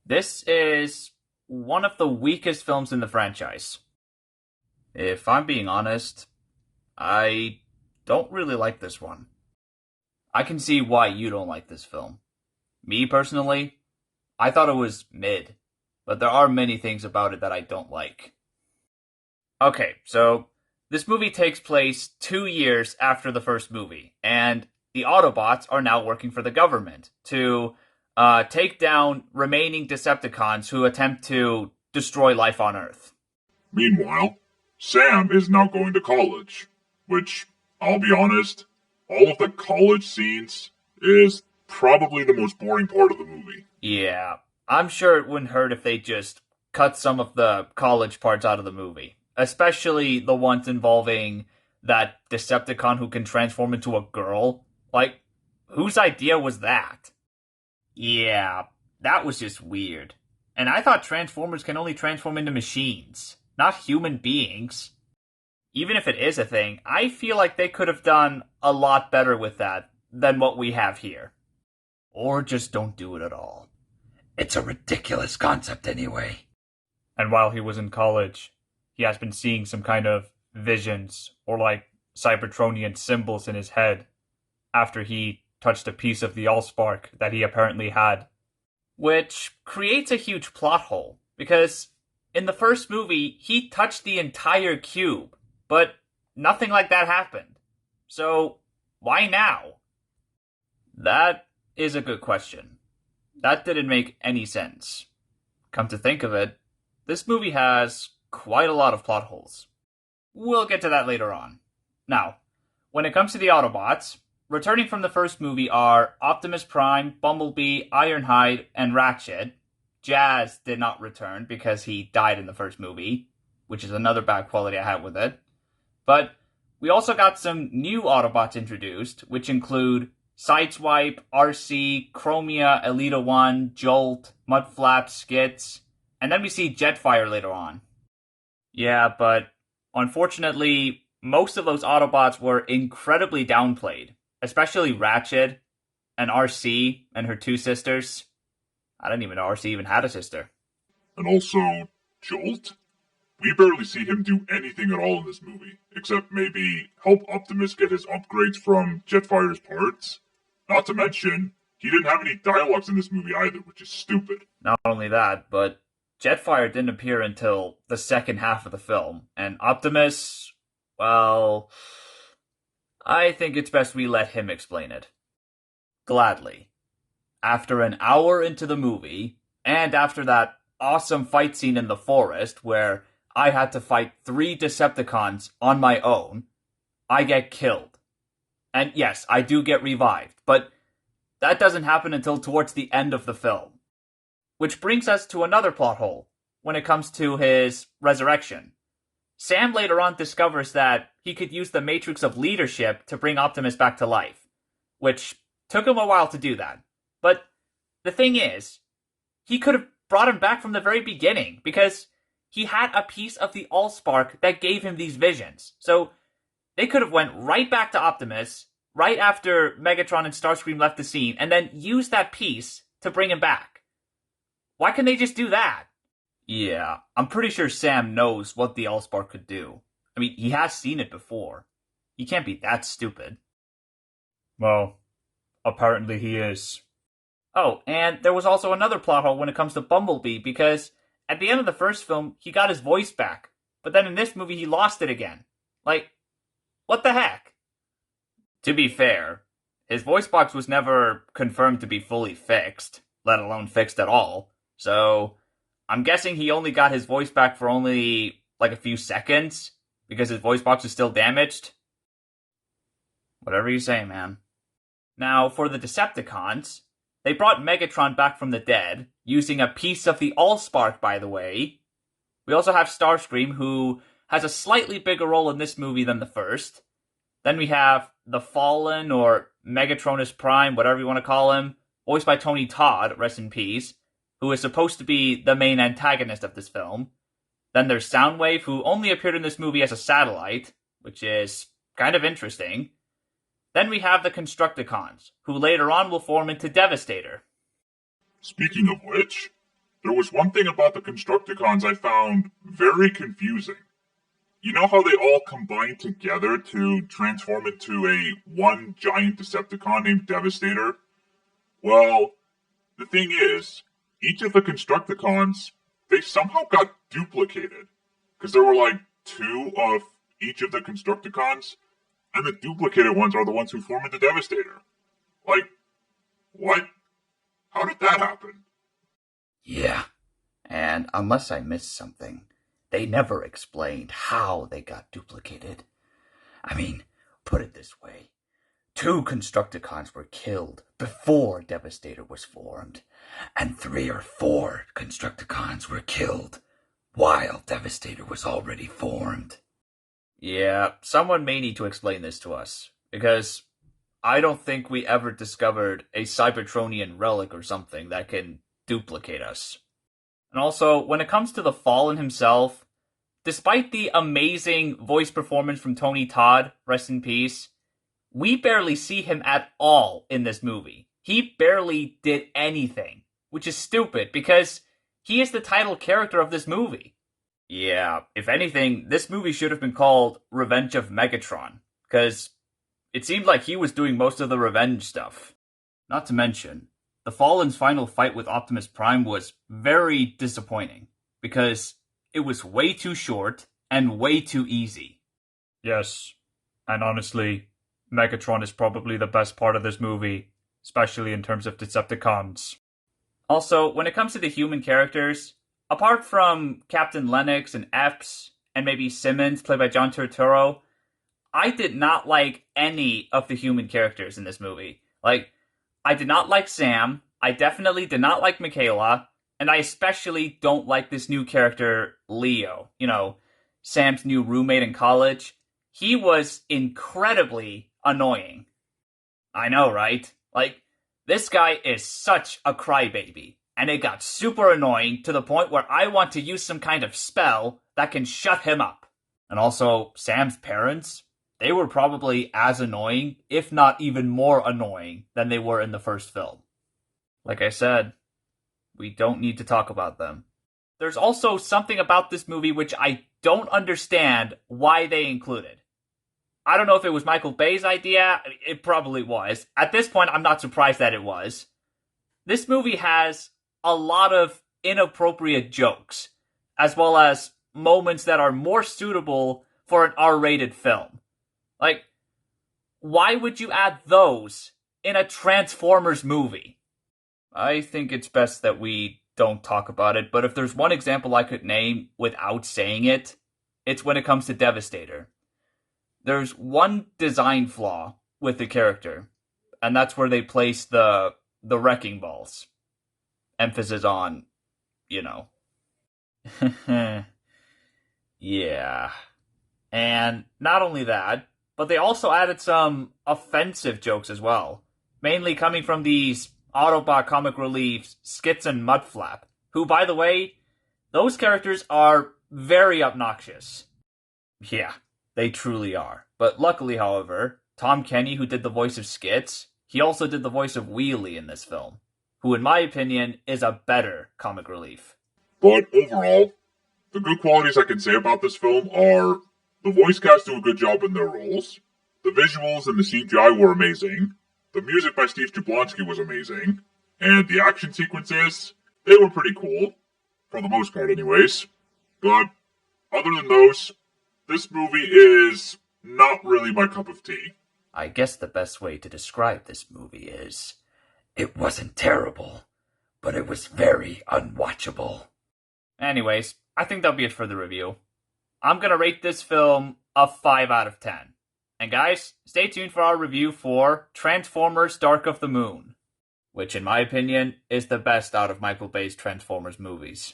This is one of the weakest films in the franchise. If I'm being honest, I don't really like this one. I can see why you don't like this film. Me personally, I thought it was mid, but there are many things about it that I don't like. Okay, so this movie takes place 2 years after the first movie, and the Autobots are now working for the government to take down remaining Decepticons who attempt to destroy life on Earth. Meanwhile, Sam is now going to college, which, I'll be honest, all of the college scenes is probably the most boring part of the movie. Yeah, I'm sure it wouldn't hurt if they just cut some of the college parts out of the movie, especially the ones involving that Decepticon who can transform into a girl. Like, whose idea was that? Yeah, that was just weird. And I thought Transformers can only transform into machines, not human beings. Even if it is a thing, I feel like they could have done a lot better with that than what we have here. Or just don't do it at all. It's a ridiculous concept anyway. And while he was in college, he has been seeing some kind of visions or like Cybertronian symbols in his head after he touched a piece of the Allspark that he apparently had. Which creates a huge plot hole, because in the first movie, he touched the entire cube, but nothing like that happened. So, why now? That is a good question. That didn't make any sense. Come to think of it, this movie has quite a lot of plot holes. We'll get to that later on. Now, when it comes to the Autobots, returning from the first movie are Optimus Prime, Bumblebee, Ironhide, and Ratchet. Jazz did not return because he died in the first movie, which is another bad quality I have with it. But we also got some new Autobots introduced, which include Sideswipe, RC, Chromia, Elita 1, Jolt, Mudflap, Skits, and then we see Jetfire later on. Yeah, but unfortunately, most of those Autobots were incredibly downplayed, especially Ratchet and RC and her two sisters. I didn't even know RC even had a sister. And also, Jolt? We barely see him do anything at all in this movie, except maybe help Optimus get his upgrades from Jetfire's parts. Not to mention, he didn't have any dialogues in this movie either, which is stupid. Not only that, but Jetfire didn't appear until the second half of the film, and Optimus, well, I think it's best we let him explain it. Gladly. After an hour into the movie, and after that awesome fight scene in the forest where I had to fight 3 Decepticons on my own, I get killed. And yes, I do get revived, but that doesn't happen until towards the end of the film. Which brings us to another plot hole when it comes to his resurrection. Sam later on discovers that he could use the Matrix of Leadership to bring Optimus back to life, which took him a while to do that. But the thing is, he could have brought him back from the very beginning, because he had a piece of the Allspark that gave him these visions. So they could have went right back to Optimus, right after Megatron and Starscream left the scene, and then used that piece to bring him back. Why can't they just do that? Yeah, I'm pretty sure Sam knows what the Allspark could do. I mean, he has seen it before. He can't be that stupid. Well, apparently he is. Oh, and there was also another plot hole when it comes to Bumblebee, because at the end of the first film, he got his voice back. But then in this movie, he lost it again. Like, what the heck? To be fair, his voice box was never confirmed to be fully fixed, let alone fixed at all. So, I'm guessing he only got his voice back for only, like, a few seconds, because his voice box was still damaged. Whatever you say, man. Now, for the Decepticons, they brought Megatron back from the dead, using a piece of the Allspark, by the way. We also have Starscream, who has a slightly bigger role in this movie than the first. Then we have the Fallen, or Megatronus Prime, whatever you want to call him, voiced by Tony Todd, rest in peace, who is supposed to be the main antagonist of this film. Then there's Soundwave, who only appeared in this movie as a satellite, which is kind of interesting. Then we have the Constructicons, who later on will form into Devastator. Speaking of which, there was one thing about the Constructicons I found very confusing. You know how they all combine together to transform into a one giant Decepticon named Devastator? Well, the thing is, each of the Constructicons, they somehow got duplicated. Because there were like two of each of the Constructicons, and the duplicated ones are the ones who form into Devastator. Like, what? How did that happen? Yeah, and unless I missed something, they never explained how they got duplicated. I mean, put it this way. 2 Constructicons were killed before Devastator was formed, and 3 or 4 Constructicons were killed while Devastator was already formed. Yeah, someone may need to explain this to us, because I don't think we ever discovered a Cybertronian relic or something that can duplicate us. And also, when it comes to the Fallen himself, despite the amazing voice performance from Tony Todd, rest in peace, we barely see him at all in this movie. He barely did anything, which is stupid because he is the title character of this movie. Yeah, if anything, this movie should have been called Revenge of Megatron, because it seemed like he was doing most of the revenge stuff. Not to mention, the Fallen's final fight with Optimus Prime was very disappointing, because it was way too short and way too easy. Yes, and honestly, Megatron is probably the best part of this movie, especially in terms of Decepticons. Also, when it comes to the human characters, apart from Captain Lennox and Epps, and maybe Simmons, played by John Turturro, I did not like any of the human characters in this movie. Like, I did not like Sam, I definitely did not like Michaela, and I especially don't like this new character, Leo. You know, Sam's new roommate in college. He was incredibly annoying. I know, right? Like, this guy is such a crybaby. And it got super annoying to the point where I want to use some kind of spell that can shut him up. And also, Sam's parents, they were probably as annoying, if not even more annoying, than they were in the first film. Like I said, we don't need to talk about them. There's also something about this movie which I don't understand why they included. I don't know if it was Michael Bay's idea. It probably was. At this point, I'm not surprised that it was. This movie has a lot of inappropriate jokes, as well as moments that are more suitable for an R-rated film. Like, why would you add those in a Transformers movie? I think it's best that we don't talk about it, but if there's one example I could name without saying it, it's when it comes to Devastator. There's one design flaw with the character, and that's where they place the wrecking balls. Emphasis on, you know. Yeah. And not only that, but they also added some offensive jokes as well. Mainly coming from these Autobot comic reliefs, Skits and Mudflap, who, by the way, those characters are very obnoxious. Yeah, they truly are. But luckily, however, Tom Kenny, who did the voice of Skits, he also did the voice of Wheelie in this film, who, in my opinion, is a better comic relief. But overall, the good qualities I can say about this film are the voice cast do a good job in their roles, the visuals and the CGI were amazing, the music by Steve Jablonsky was amazing, and the action sequences, they were pretty cool, for the most part anyways. But other than those, this movie is not really my cup of tea. I guess the best way to describe this movie is, it wasn't terrible, but it was very unwatchable. Anyways, I think that'll be it for the review. I'm gonna rate this film a 5 out of 10. And guys, stay tuned for our review for Transformers Dark of the Moon, which in my opinion is the best out of Michael Bay's Transformers movies.